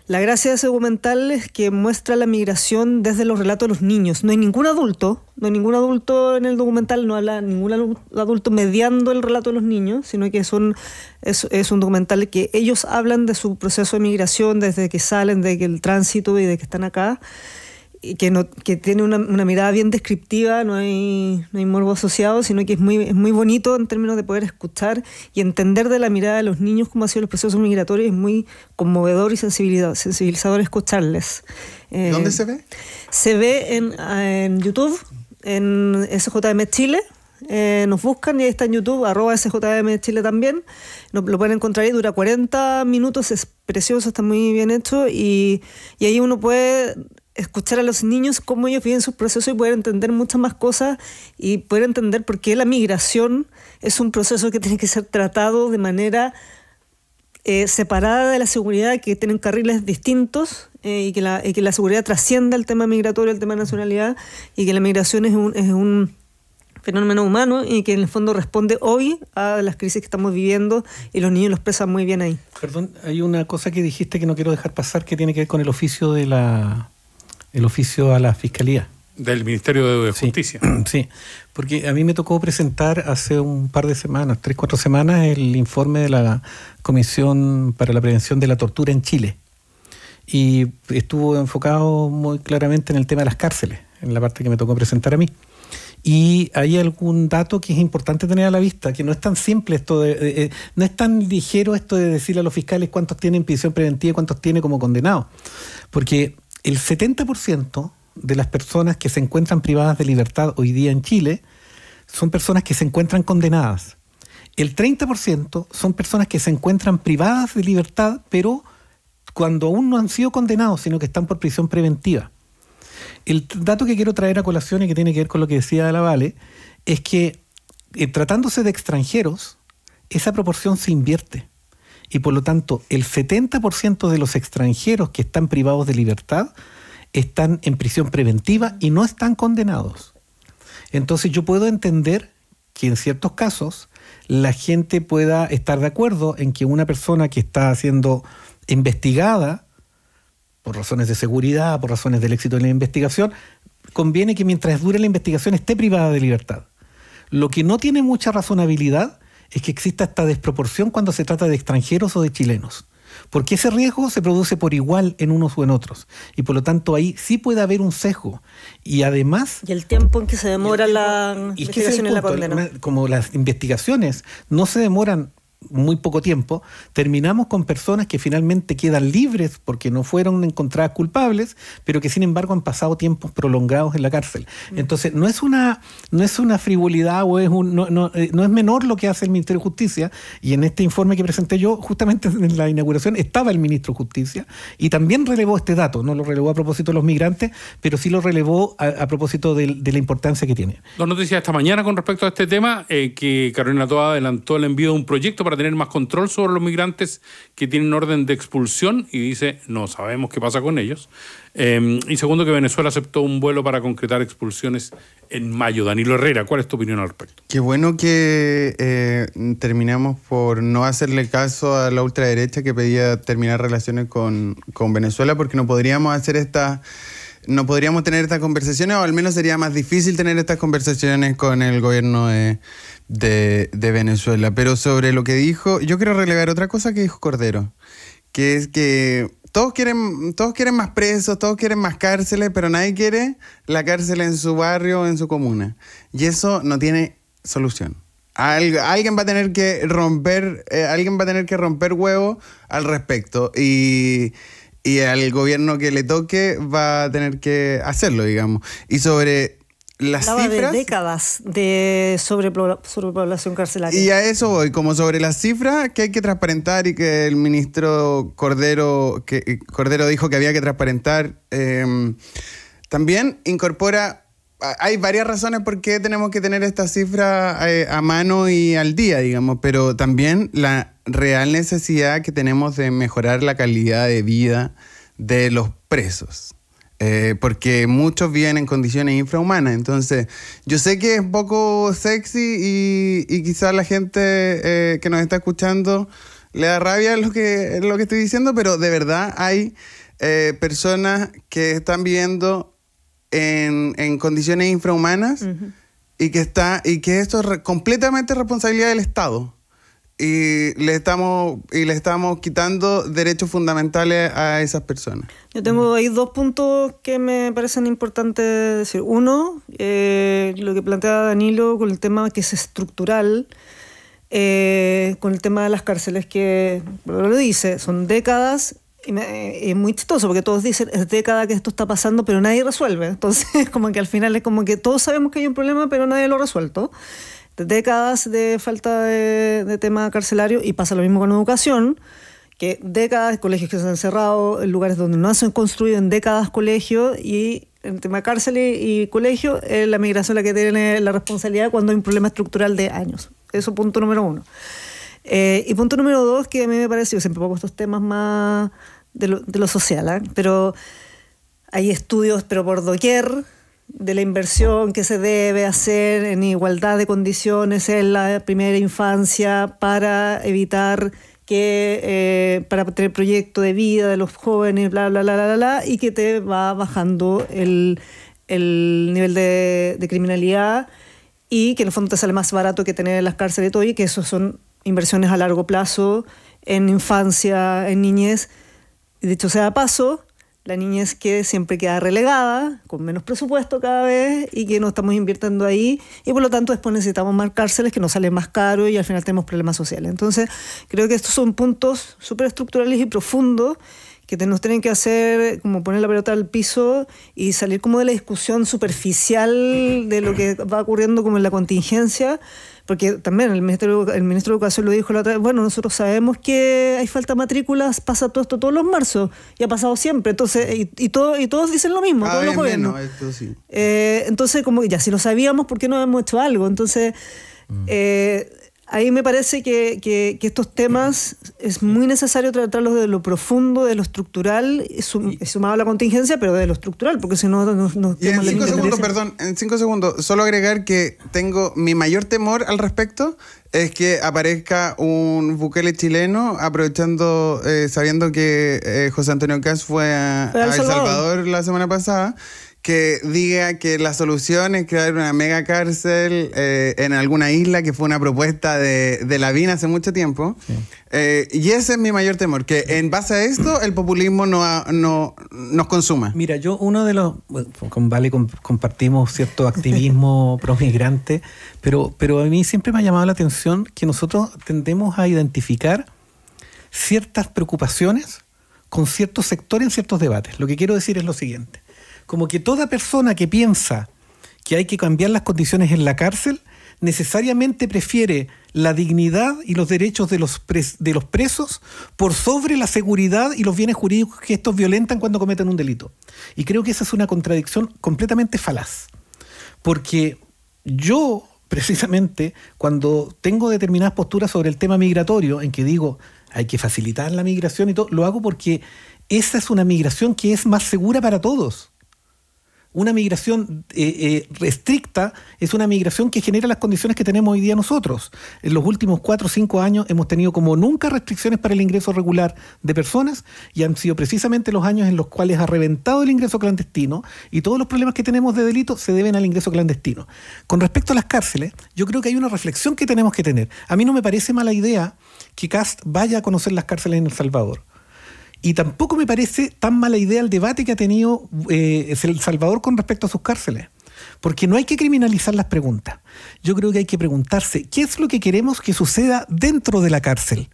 La gracia de ese documental es que muestra la migración desde los relatos de los niños. No hay ningún adulto en el documental, no habla ningún adulto mediando el relato de los niños, sino que es un documental que ellos hablan de su proceso de migración, desde que salen, de que el tránsito y de que están acá, y que tiene una mirada bien descriptiva, no hay morbo asociado, sino que es muy bonito en términos de poder escuchar y entender de la mirada de los niños cómo han sido los procesos migratorios. Es muy conmovedor y sensibilizador escucharles. ¿Dónde se ve? Se ve en YouTube, en SJM Chile. Nos buscan y ahí está en YouTube, @SJM Chile también. Lo pueden encontrar ahí, dura 40 minutos, es precioso, está muy bien hecho y ahí uno puede escuchar a los niños cómo ellos viven sus procesos y poder entender muchas más cosas y poder entender por qué la migración es un proceso que tiene que ser tratado de manera separada de la seguridad, que tienen carriles distintos y que la seguridad trascienda el tema migratorio, el tema de nacionalidad, y que la migración es un fenómeno humano y que en el fondo responde hoy a las crisis que estamos viviendo, y los niños lo expresan muy bien ahí. Perdón, hay una cosa que dijiste que no quiero dejar pasar, que tiene que ver con el oficio a la Fiscalía. Del Ministerio de Justicia. Sí, porque a mí me tocó presentar hace un par de semanas, 3-4 semanas, el informe de la Comisión para la Prevención de la Tortura en Chile. Y estuvo enfocado muy claramente en el tema de las cárceles, en la parte que me tocó presentar a mí. Y hay algún dato que es importante tener a la vista, que no es tan simple esto no es tan ligero esto de decirle a los fiscales cuántos tienen prisión preventiva y cuántos tienen como condenados. Porque el 70% de las personas que se encuentran privadas de libertad hoy día en Chile son personas que se encuentran condenadas. El 30% son personas que se encuentran privadas de libertad, pero cuando aún no han sido condenados, sino que están por prisión preventiva. El dato que quiero traer a colación y que tiene que ver con lo que decía la Vale es que tratándose de extranjeros, esa proporción se invierte. Y por lo tanto, el 70% de los extranjeros que están privados de libertad están en prisión preventiva y no están condenados. Entonces yo puedo entender que en ciertos casos la gente pueda estar de acuerdo en que una persona que está siendo investigada por razones de seguridad, por razones del éxito de la investigación, conviene que mientras dure la investigación esté privada de libertad. Lo que no tiene mucha razonabilidad es que exista esta desproporción cuando se trata de extranjeros o de chilenos, porque ese riesgo se produce por igual en unos o en otros, y por lo tanto ahí sí puede haber un sesgo. Y además... Y el tiempo en que se demora la investigación y la condena. Como las investigaciones no se demoran muy poco tiempo, terminamos con personas que finalmente quedan libres porque no fueron encontradas culpables, pero que sin embargo han pasado tiempos prolongados en la cárcel. Entonces no es una frivolidad o no es menor lo que hace el Ministerio de Justicia, y en este informe que presenté yo, justamente en la inauguración estaba el Ministro de Justicia y también relevó este dato. No lo relevó a propósito de los migrantes, pero sí lo relevó a propósito de la importancia que tiene. Dos noticias esta mañana con respecto a este tema, que Carolina Toa adelantó el envío de un proyecto para tener más control sobre los migrantes que tienen orden de expulsión, y dice, no sabemos qué pasa con ellos. Y segundo, que Venezuela aceptó un vuelo para concretar expulsiones en mayo. Danilo Herrera, ¿cuál es tu opinión al respecto? Qué bueno que terminamos por no hacerle caso a la ultraderecha que pedía terminar relaciones con Venezuela, porque no podríamos tener estas conversaciones, o al menos sería más difícil tener estas conversaciones con el gobierno de Venezuela. Pero sobre lo que dijo, yo quiero relevar otra cosa que dijo Cordero, que es que todos quieren más presos, todos quieren más cárceles, pero nadie quiere la cárcel en su barrio o en su comuna. Y eso no tiene solución. Alguien va a tener que romper huevo al respecto, y al gobierno que le toque va a tener que hacerlo, digamos. Y sobre las cifras... de décadas de sobrepoblación carcelaria. Y a eso voy, como sobre las cifras que hay que transparentar, y que el ministro Cordero dijo que había que transparentar también incorpora... Hay varias razones por qué tenemos que tener esta cifra a mano y al día, digamos, pero también la real necesidad que tenemos de mejorar la calidad de vida de los presos. Porque muchos viven en condiciones infrahumanas. Entonces, yo sé que es un poco sexy y quizás la gente que nos está escuchando le da rabia lo que estoy diciendo, pero de verdad hay personas que están viviendo en condiciones infrahumanas y que esto es completamente responsabilidad del Estado. Y le estamos quitando derechos fundamentales a esas personas. Yo tengo ahí 2 puntos que me parecen importantes decir. Uno, lo que plantea Danilo con el tema que es estructural, con el tema de las cárceles, que lo dice, son décadas. Y es muy chistoso porque todos dicen es década que esto está pasando, pero nadie resuelve. Entonces, como que al final es como que todos sabemos que hay un problema, pero nadie lo ha resuelto. Décadas de falta de tema carcelario, y pasa lo mismo con educación, que décadas de colegios que se han cerrado, en lugares donde no se han construido en décadas colegios, y en tema cárcel y colegio, la migración la que tiene la responsabilidad cuando hay un problema estructural de años. Eso punto número 1. Y punto número 2, que a mí me parece, yo siempre pongo estos temas más de lo social, pero hay estudios, pero por doquier, de la inversión que se debe hacer en igualdad de condiciones en la primera infancia para evitar que para tener proyecto de vida de los jóvenes, bla, bla, bla, bla, bla, y que te va bajando el nivel de criminalidad, y que en el fondo te sale más barato que tener en las cárceles y todo, y que eso son inversiones a largo plazo en infancia, en niñez. Y dicho sea de paso, la niñez que siempre queda relegada, con menos presupuesto cada vez, y que no estamos invirtiendo ahí, y por lo tanto después necesitamos más cárceles que nos salen más caro y al final tenemos problemas sociales. Entonces creo que estos son puntos súper estructurales y profundos que nos tienen que hacer como poner la pelota al piso y salir como de la discusión superficial de lo que va ocurriendo como en la contingencia. Porque también el ministro de Educación lo dijo la otra vez, bueno, nosotros sabemos que hay falta de matrículas, pasa todo esto todos los marzos, y ha pasado siempre, entonces, y todos dicen lo mismo, todos los gobiernos. Esto sí. Entonces, como que ya si lo sabíamos, ¿por qué no hemos hecho algo? Entonces, ahí me parece que estos temas es muy necesario tratarlos de lo profundo, de lo estructural, sumado a la contingencia, pero de lo estructural, porque si no nos y en 5 segundos, perdón, en 5 segundos, solo agregar que tengo mi mayor temor al respecto es que aparezca un Bukele chileno aprovechando, sabiendo que José Antonio Kast fue a El Salvador la semana pasada, que diga que la solución es crear una mega cárcel en alguna isla, que fue una propuesta de Lavín hace mucho tiempo. Sí. Y ese es mi mayor temor, que en base a esto el populismo nos consuma. Mira, yo uno de los... Con Vale compartimos cierto activismo pro-migrante, pero a mí siempre me ha llamado la atención que nosotros tendemos a identificar ciertas preocupaciones con ciertos sectores en ciertos debates. Lo que quiero decir es lo siguiente. Como que toda persona que piensa que hay que cambiar las condiciones en la cárcel necesariamente prefiere la dignidad y los derechos de los presos por sobre la seguridad y los bienes jurídicos que estos violentan cuando cometen un delito. Y creo que esa es una contradicción completamente falaz. Porque yo, precisamente, cuando tengo determinadas posturas sobre el tema migratorio, en que digo hay que facilitar la migración y todo, lo hago porque esa es una migración que es más segura para todos. Una migración restricta es una migración que genera las condiciones que tenemos hoy día nosotros. En los últimos 4 o 5 años hemos tenido como nunca restricciones para el ingreso regular de personas, y han sido precisamente los años en los cuales ha reventado el ingreso clandestino, y todos los problemas que tenemos de delito se deben al ingreso clandestino. Con respecto a las cárceles, yo creo que hay una reflexión que tenemos que tener. A mí no me parece mala idea que Kast vaya a conocer las cárceles en El Salvador. Y tampoco me parece tan mala idea el debate que ha tenido El Salvador con respecto a sus cárceles. Porque no hay que criminalizar las preguntas. Yo creo que hay que preguntarse qué es lo que queremos que suceda dentro de la cárcel,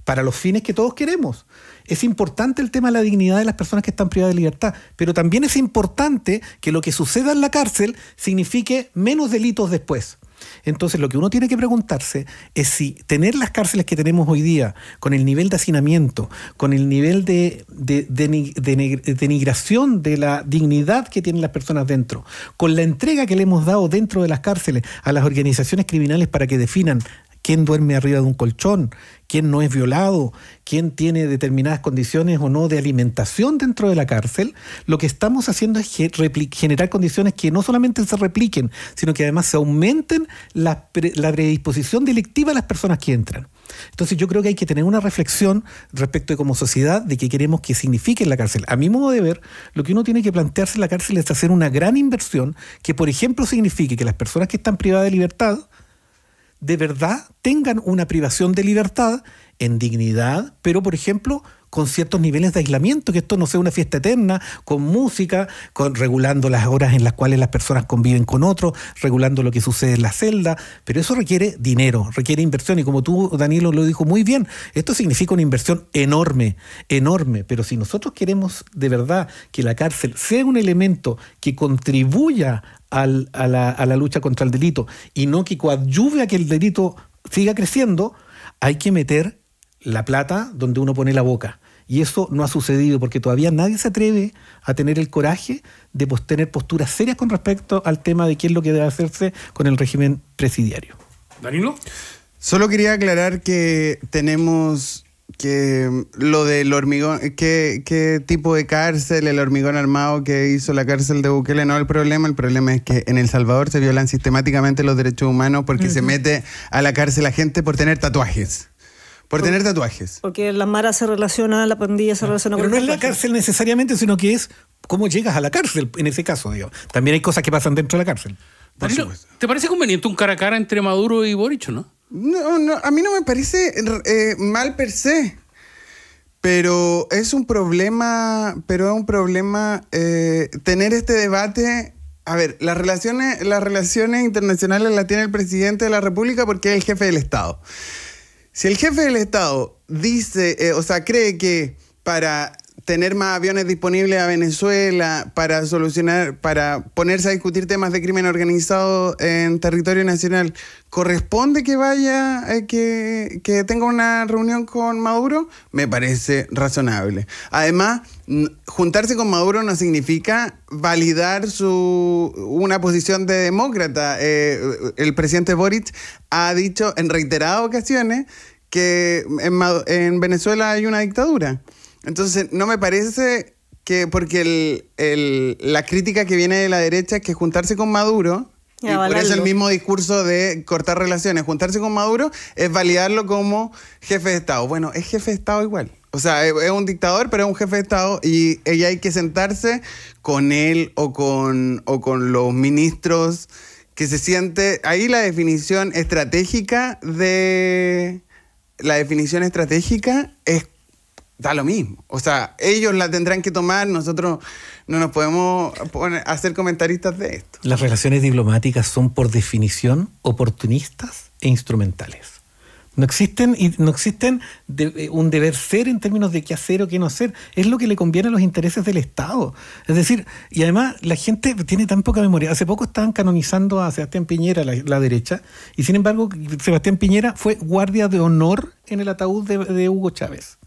para los fines que todos queremos. Es importante el tema de la dignidad de las personas que están privadas de libertad, pero también es importante que lo que suceda en la cárcel signifique menos delitos después. Entonces, lo que uno tiene que preguntarse es si tener las cárceles que tenemos hoy día, con el nivel de hacinamiento, con el nivel de denigración de la dignidad que tienen las personas dentro, con la entrega que le hemos dado dentro de las cárceles a las organizaciones criminales para que definan quién duerme arriba de un colchón, quién no es violado, quién tiene determinadas condiciones o no de alimentación dentro de la cárcel, lo que estamos haciendo es generar condiciones que no solamente se repliquen, sino que además se aumenten la predisposición delictiva de las personas que entran. Entonces yo creo que hay que tener una reflexión respecto de como sociedad de qué queremos que signifique la cárcel. A mi modo de ver, lo que uno tiene que plantearse en la cárcel es hacer una gran inversión que, por ejemplo, signifique que las personas que están privadas de libertad de verdad tengan una privación de libertad en dignidad, pero por ejemplo con ciertos niveles de aislamiento, que esto no sea una fiesta eterna, con música, regulando las horas en las cuales las personas conviven con otros, regulando lo que sucede en la celda, pero eso requiere dinero, requiere inversión, y como tú, Danilo, lo dijo muy bien, esto significa una inversión enorme, enorme, pero si nosotros queremos de verdad que la cárcel sea un elemento que contribuya a la lucha contra el delito y no que coadyuve a que el delito siga creciendo, hay que meter la plata donde uno pone la boca. Y eso no ha sucedido porque todavía nadie se atreve a tener el coraje de tener posturas serias con respecto al tema de qué es lo que debe hacerse con el régimen presidiario. ¿Danilo? Solo quería aclarar que tenemos que lo del hormigón, qué tipo de cárcel, el hormigón armado que hizo la cárcel de Bukele, no el problema es que en El Salvador se violan sistemáticamente los derechos humanos porque se mete a la cárcel a gente por tener tatuajes. Porque la Mara se relaciona, la pandilla se relaciona con... Pero el no es la cárcel necesariamente, sino que es cómo llegas a la cárcel, en ese caso, digo. También hay cosas que pasan dentro de la cárcel. Danilo, ¿te parece conveniente un cara a cara entre Maduro y Boric, no? No, a mí no me parece mal per se. Pero es un problema tener este debate. A ver, las relaciones internacionales las tiene el presidente de la República porque es el jefe del Estado. Si el jefe del Estado dice, cree que para tener más aviones disponibles a Venezuela, para ponerse a discutir temas de crimen organizado en territorio nacional, ¿corresponde que vaya, que tenga una reunión con Maduro? Me parece razonable. Además, juntarse con Maduro no significa validar una posición de demócrata. El presidente Boric ha dicho en reiteradas ocasiones que en Venezuela hay una dictadura. Entonces, no me parece que, porque la crítica que viene de la derecha es que juntarse con Maduro, y por eso el mismo discurso de cortar relaciones, juntarse con Maduro es validarlo como jefe de Estado. Bueno, es jefe de Estado igual. O sea, es un dictador, pero es un jefe de Estado y ella hay que sentarse con él o con los ministros que se siente... Ahí la definición estratégica da lo mismo. O sea, ellos la tendrán que tomar, nosotros no nos podemos hacer comentaristas de esto. Las relaciones diplomáticas son por definición oportunistas e instrumentales. No existen un deber ser en términos de qué hacer o qué no hacer. Es lo que le conviene a los intereses del Estado. Es decir, y además la gente tiene tan poca memoria. Hace poco estaban canonizando a Sebastián Piñera, la derecha, y sin embargo Sebastián Piñera fue guardia de honor en el ataúd de Hugo Chávez.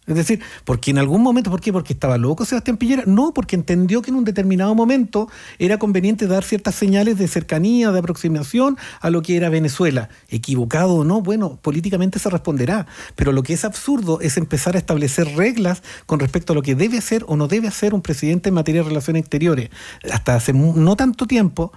Es decir, porque en algún momento, ¿por qué? ¿Porque estaba loco Sebastián Piñera? No, porque entendió que en un determinado momento era conveniente dar ciertas señales de cercanía, de aproximación a lo que era Venezuela. Equivocado o no, bueno, políticamente se responderá. Pero lo que es absurdo es empezar a establecer reglas con respecto a lo que debe hacer o no debe hacer un presidente en materia de relaciones exteriores. Hasta hace no tanto tiempo,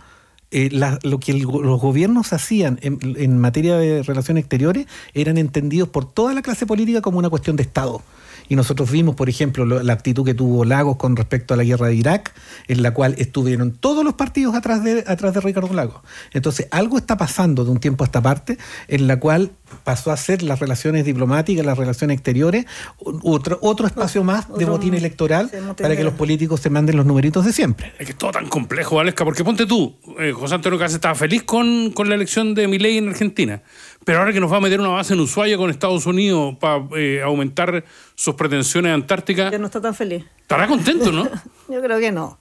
lo que los gobiernos hacían en materia de relaciones exteriores eran entendidos por toda la clase política como una cuestión de Estado. Y nosotros vimos, por ejemplo, la actitud que tuvo Lagos con respecto a la guerra de Irak, en la cual estuvieron todos los partidos atrás de Ricardo Lagos. Entonces, algo está pasando de un tiempo a esta parte, en la cual pasó a ser las relaciones diplomáticas, las relaciones exteriores, otro espacio más de botín electoral para que los políticos se manden los numeritos de siempre. Es que es todo tan complejo, Valesca, porque ponte tú, José Antonio Caz estaba feliz con la elección de Milei en Argentina, pero ahora que nos va a meter una base en Ushuaia con Estados Unidos para aumentar sus pretensiones antárticas... Ya no está tan feliz. Estará contento, ¿no? Yo creo que no.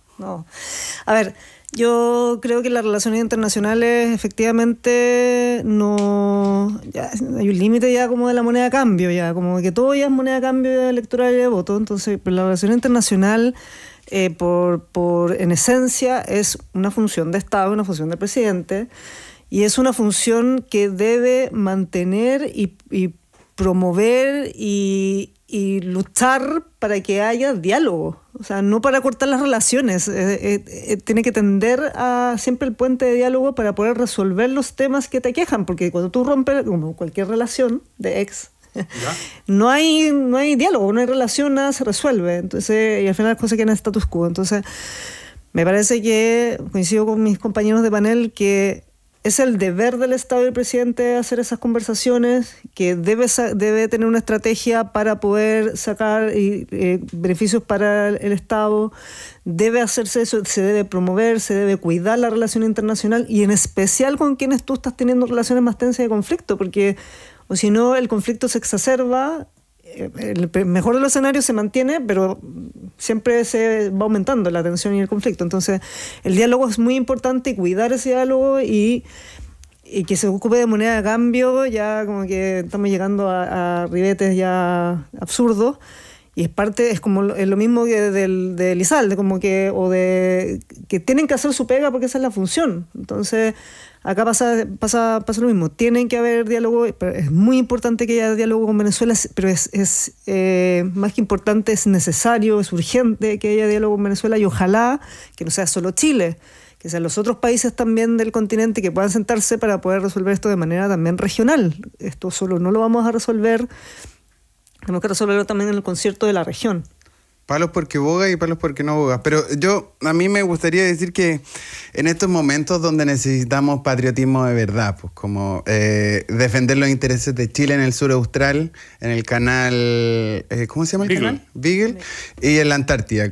A ver, Yo creo que las relaciones internacionales efectivamente no... Ya, hay un límite ya como de la moneda de cambio, ya como que todo ya es moneda de cambio electoral y de voto. Entonces, pues, la relación internacional en esencia es una función de Estado, una función del presidente, y es una función que debe mantener y promover y luchar para que haya diálogo, o sea, no para cortar las relaciones. Tiene que tender a siempre el puente de diálogo para poder resolver los temas que te aquejan, porque cuando tú rompes, como cualquier relación de ex, no hay diálogo, no hay relación, nada se resuelve. Entonces, y al final las cosas quedan en status quo. Entonces, me parece que coincido con mis compañeros de panel que es el deber del Estado y del presidente hacer esas conversaciones, que debe tener una estrategia para poder sacar beneficios para el Estado, debe hacerse eso, se debe promover, se debe cuidar la relación internacional y en especial con quienes tú estás teniendo relaciones más tensas de conflicto, porque o si no el conflicto se exacerba. El mejor de los escenarios se mantiene, pero siempre se va aumentando la tensión y el conflicto. Entonces, el diálogo es muy importante y cuidar ese diálogo y que se ocupe de moneda de cambio, ya como que estamos llegando a ribetes ya absurdos. Y es como lo mismo que de Elizalde, como que que tienen que hacer su pega porque esa es la función. Entonces, acá pasa lo mismo. Tienen que haber diálogo, pero es muy importante que haya diálogo con Venezuela, pero es más que importante, es necesario, es urgente que haya diálogo con Venezuela y ojalá que no sea solo Chile, que sean los otros países también del continente que puedan sentarse para poder resolver esto de manera también regional. Esto solo no lo vamos a resolver. Tenemos que resolverlo también en el concierto de la región. Palos porque boga y palos porque no boga. Pero a mí me gustaría decir que en estos momentos donde necesitamos patriotismo de verdad, pues como defender los intereses de Chile en el sur austral, en el canal, ¿cómo se llama el Beagle. canal? Beagle, y en la Antártida,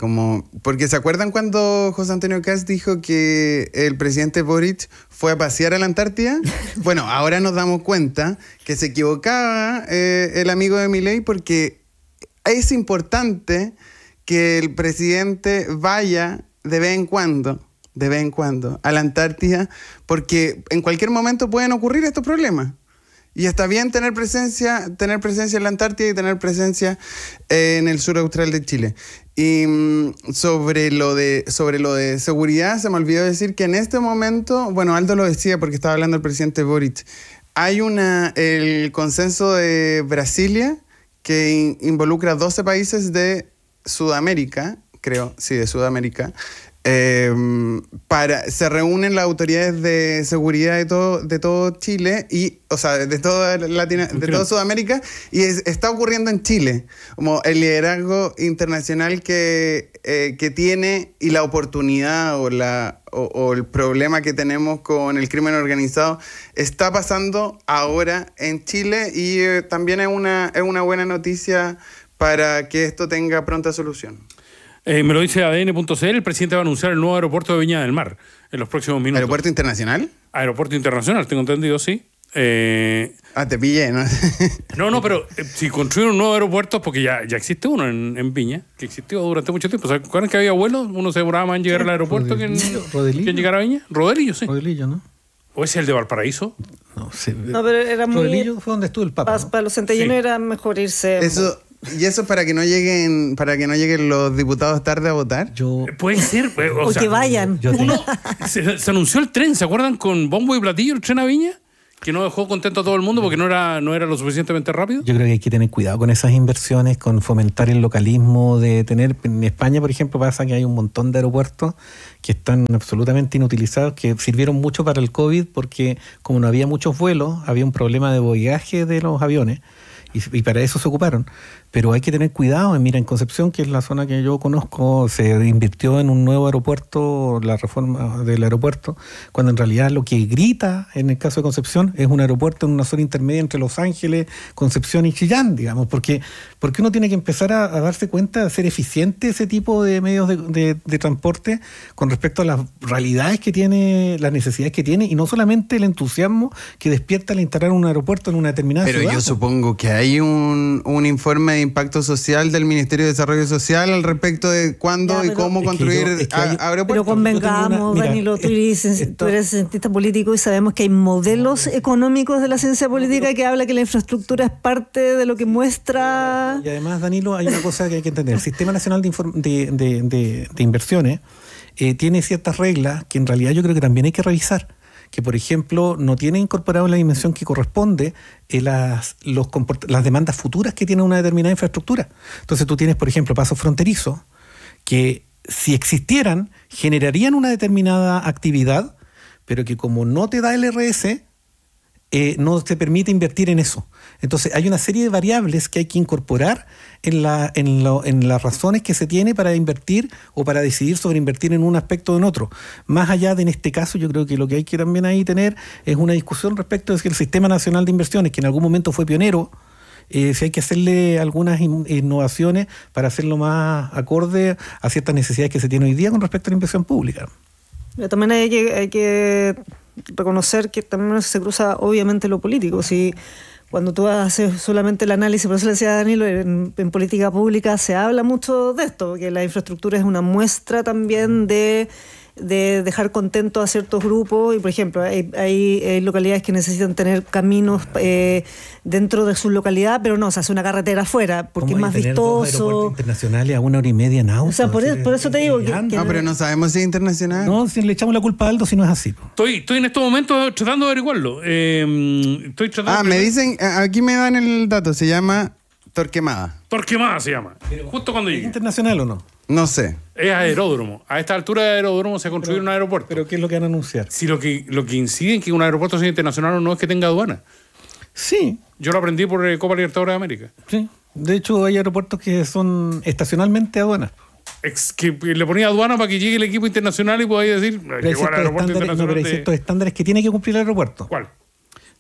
porque ¿se acuerdan cuando José Antonio Kast dijo que el presidente Boric fue a pasear a la Antártida? Bueno, ahora nos damos cuenta que se equivocaba el amigo de Milei, porque es importante que el presidente vaya de vez en cuando a la Antártida, porque en cualquier momento pueden ocurrir estos problemas. Y está bien tener presencia en la Antártida y tener presencia en el sur austral de Chile. Y sobre lo de seguridad, se me olvidó decir que en este momento, bueno, Aldo lo decía porque estaba hablando el presidente Boric, hay el consenso de Brasilia que involucra 12 países de Sudamérica, creo, sí, de Sudamérica. Se reúnen las autoridades de seguridad de todo Chile o sea, de toda Sudamérica, y está ocurriendo en Chile, como el liderazgo internacional que tiene y la oportunidad o el problema que tenemos con el crimen organizado está pasando ahora en Chile, y también es una buena noticia para que esto tenga pronta solución. Me lo dice ADN.cl, el presidente va a anunciar el nuevo aeropuerto de Viña del Mar en los próximos minutos. ¿Aeropuerto internacional? Aeropuerto internacional, tengo entendido, sí. Te pillé, ¿no? No, pero si construyen un nuevo aeropuerto es porque ya existe uno en Viña, que existió durante mucho tiempo. ¿Se acuerdan que había vuelos? Uno se demoraba más en llegar al aeropuerto que en llegar a Viña. Rodelillo, sí. Rodelillo, ¿no? ¿O es el de Valparaíso? No sé. No, pero era muy... Rodelillo fue donde estuvo el Papa, ¿no? Para los centellinos Sí. era mejor irse... Y eso para que no lleguen los diputados tarde a votar. Puede ser. O que vayan. Se anunció el tren, ¿se acuerdan? Con bombo y platillo el tren a Viña, que no dejó contento a todo el mundo porque no era lo suficientemente rápido. Yo creo que hay que tener cuidado con esas inversiones, con fomentar el localismo, en España, por ejemplo, pasa que hay un montón de aeropuertos que están absolutamente inutilizados, que sirvieron mucho para el COVID porque como no había muchos vuelos, había un problema de boyaje de los aviones y para eso se ocuparon. Pero hay que tener cuidado. Mira, en Concepción, que es la zona que yo conozco, se invirtió en un nuevo aeropuerto, la reforma del aeropuerto, cuando en realidad lo que grita en el caso de Concepción es un aeropuerto en una zona intermedia entre Los Ángeles, Concepción y Chillán, digamos, porque uno tiene que empezar a darse cuenta de hacer eficiente ese tipo de medios de transporte con respecto a las realidades que tiene, las necesidades que tiene, y no solamente el entusiasmo que despierta al instalar un aeropuerto en una determinada ciudad. Pero yo supongo que hay un informe de de impacto social del Ministerio de Desarrollo Social al respecto de cuándo y cómo construir aeropuertos. Pero convengamos, Danilo, tú eres cientista político y sabemos que hay modelos económicos de la ciencia política que habla que la infraestructura es parte de lo que muestra... Y además, Danilo, hay una cosa que hay que entender. El Sistema Nacional de Inversiones tiene ciertas reglas que en realidad yo creo que también hay que revisar. Que, por ejemplo, no tiene incorporado en la dimensión que corresponde las demandas futuras que tiene una determinada infraestructura. Entonces tú tienes, por ejemplo, pasos fronterizos que, si existieran, generarían una determinada actividad, pero que como no te da el RS, no te permite invertir en eso. Entonces hay una serie de variables que hay que incorporar en las razones que se tiene para invertir o para decidir sobre invertir en un aspecto o en otro. Más allá de, en este caso, yo creo que lo que hay que también ahí tener es una discusión respecto de que el Sistema Nacional de Inversiones, que en algún momento fue pionero, si hay que hacerle algunas innovaciones para hacerlo más acorde a ciertas necesidades que se tienen hoy día con respecto a la inversión pública. Pero también hay que reconocer que también se cruza obviamente lo político. Si cuando tú haces solamente el análisis, por eso le decía a Danilo, en política pública se habla mucho de esto, que la infraestructura es una muestra también de dejar contentos a ciertos grupos. Y por ejemplo, hay localidades que necesitan tener caminos dentro de su localidad, pero no, se hace una carretera afuera porque es más vistoso. Dos aeropuertos internacionales a 1 hora y media en auto. O sea, por eso te digo que no, pero no sabemos si es internacional. No, si le echamos la culpa a Aldo si no es así. Estoy en estos momentos tratando de averiguarlo. Me dicen, aquí me dan el dato, se llama Torquemada. Torquemada se llama. Justo cuando ¿Es llegue. internacional o no? No sé. Es aeródromo. A esta altura de aeródromo se construye un aeropuerto. ¿Pero qué es lo que van a anunciar? Si lo que incide en que un aeropuerto sea internacional o no es que tenga aduana. Sí. Yo lo aprendí por Copa Libertadores de América. Sí. De hecho, hay aeropuertos que son estacionalmente aduanas. Que le ponía aduana para que llegue el equipo internacional y podáis decir, llegó al aeropuerto internacional. Hay ciertos estándares que tiene que cumplir el aeropuerto. ¿Cuál?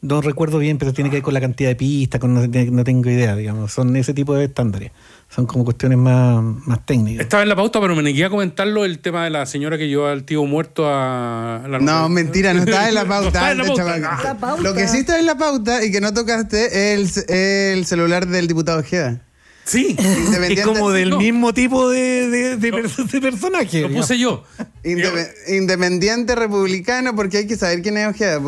No recuerdo bien, pero tiene que ver con la cantidad de pistas, no tengo idea, digamos. Son ese tipo de estándares. Son como cuestiones más técnicas. Estaba en la pauta, pero me negué a comentarlo, el tema de la señora que llevó al tío muerto a la... No, mentira, no estaba en la pauta. No está en la pauta. Lo que sí está en la pauta y que no tocaste es el celular del diputado Ojeda. Sí. Es como del mismo tipo de personaje. Lo puse yo. Independiente republicano, porque hay que saber quién es Ojeda.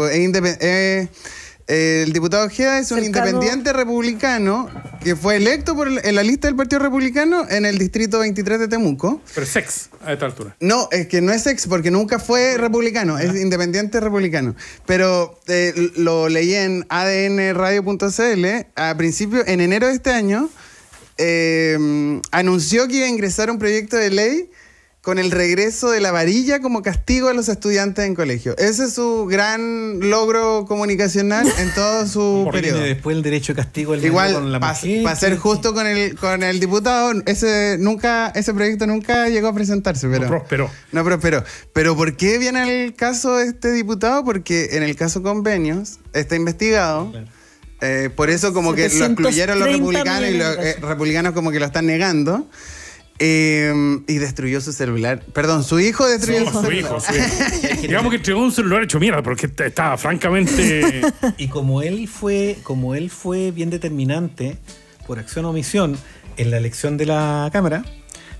El diputado Ojeda es un independiente republicano que fue electo en la lista del Partido Republicano en el distrito 23 de Temuco. Pero es ex a esta altura. No, es que no es ex porque nunca fue republicano, es independiente republicano. Pero lo leí en adnradio.cl a principio, en enero de este año, anunció que iba a ingresar un proyecto de ley con el regreso de la varilla como castigo a los estudiantes en colegio. Ese es su gran logro comunicacional en todo su periodo. Viene después el derecho de castigo. Igual, para ser justo con el diputado, ese proyecto nunca llegó a presentarse. Pero, no prosperó. Pero ¿por qué viene el caso de este diputado? Porque en el caso Convenios está investigado. Claro. Por eso como que lo excluyeron los republicanos y los republicanos como que lo están negando. Y destruyó su celular. Perdón, su hijo destruyó su celular. Su hijo. Digamos que entregó un celular hecho mierda, porque estaba francamente... Y como él fue bien determinante, por acción o omisión, en la elección de la Cámara,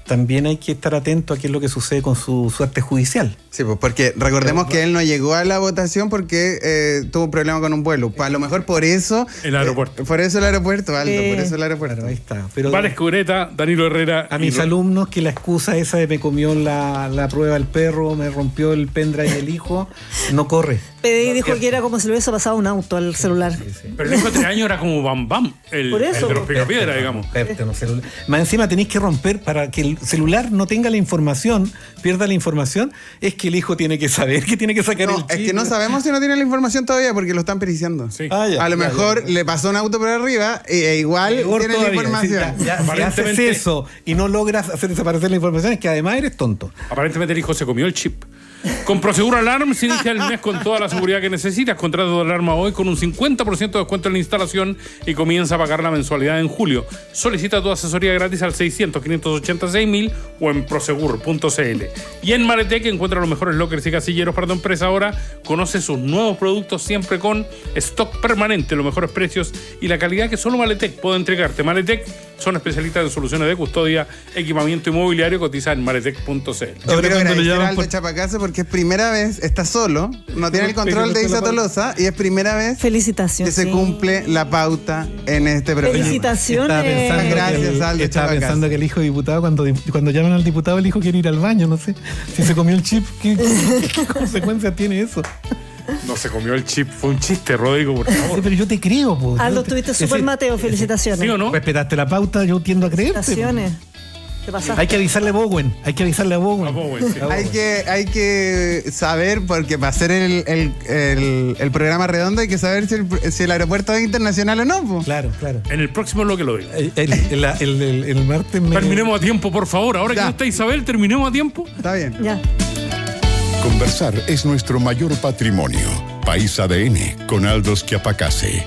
también hay que estar atento a qué es lo que sucede con su suerte judicial. Sí, pues porque recordemos que él no llegó a la votación porque tuvo un problema con un vuelo. A lo mejor por eso... El aeropuerto. Por eso el aeropuerto, Aldo, por eso el aeropuerto. Claro, ahí está. Pero Vale Escureta, Danilo Herrera... A mis alumnos que la excusa esa de me comió la prueba el perro, me rompió el pendrive el hijo, no corre. PDI dijo que era como si le hubiese pasado un auto al celular. Sí. Pero el hijo de 3 años era como Bam Bam, el de los picapiedras, digamos. Más encima tenéis que romper para que el celular no tenga la información, pierda la información, es que el hijo tiene que saber que tiene que sacar el chip. Es que no sabemos si no tiene la información todavía porque lo están periciando. Sí. A lo mejor le pasó un auto por arriba e igual tiene la información. Si haces eso y no logras hacer desaparecer la información, es que además eres tonto. Aparentemente el hijo se comió el chip. Con Prosegur Alarm se inicia el mes con toda la seguridad que necesitas. Contrata tu alarma hoy con un 50% de descuento en la instalación y comienza a pagar la mensualidad en julio. Solicita tu asesoría gratis al 600-586-1000 o en prosegur.cl. Y en Maletec encuentra los mejores lockers y casilleros para tu empresa ahora. Conoce sus nuevos productos siempre con stock permanente, los mejores precios y la calidad que solo Maletec puede entregarte. Maletec, Son especialistas en soluciones de custodia, equipamiento inmobiliario, cotiza en maretec.cl. Yo quiero agradecer a Aldo Chapacase porque es primera vez, está solo, no tiene el control de Isa Tolosa y es primera vez Felicitaciones. que se cumple la pauta en este programa. Felicitaciones. Gracias, Aldo Estaba Chapacase. pensando que el hijo diputado, cuando llaman al diputado, el hijo quiere ir al baño, no sé. Si se comió el chip, ¿qué consecuencias tiene eso? No se comió el chip, fue un chiste, Rodrigo, por favor. Pero yo te creo, po. Aldo, estuviste súper Mateo, felicitaciones. ¿Sí o no? Respetaste la pauta, yo tiendo a creerte. Felicitaciones. ¿Qué pasa? Hay que avisarle a Bowen. Hay que avisarle a Bowen. Ah, Bowen, sí. Hay que saber, porque para hacer el programa redondo hay que saber si el aeropuerto es internacional o no. Po. Claro, claro. En el próximo bloque lo digo. El martes me... Terminemos a tiempo, por favor. Ahora Ya. que no está Isabel, terminemos a tiempo. Está bien. Ya. Conversar es nuestro mayor patrimonio. País ADN con Aldo Chiapacase.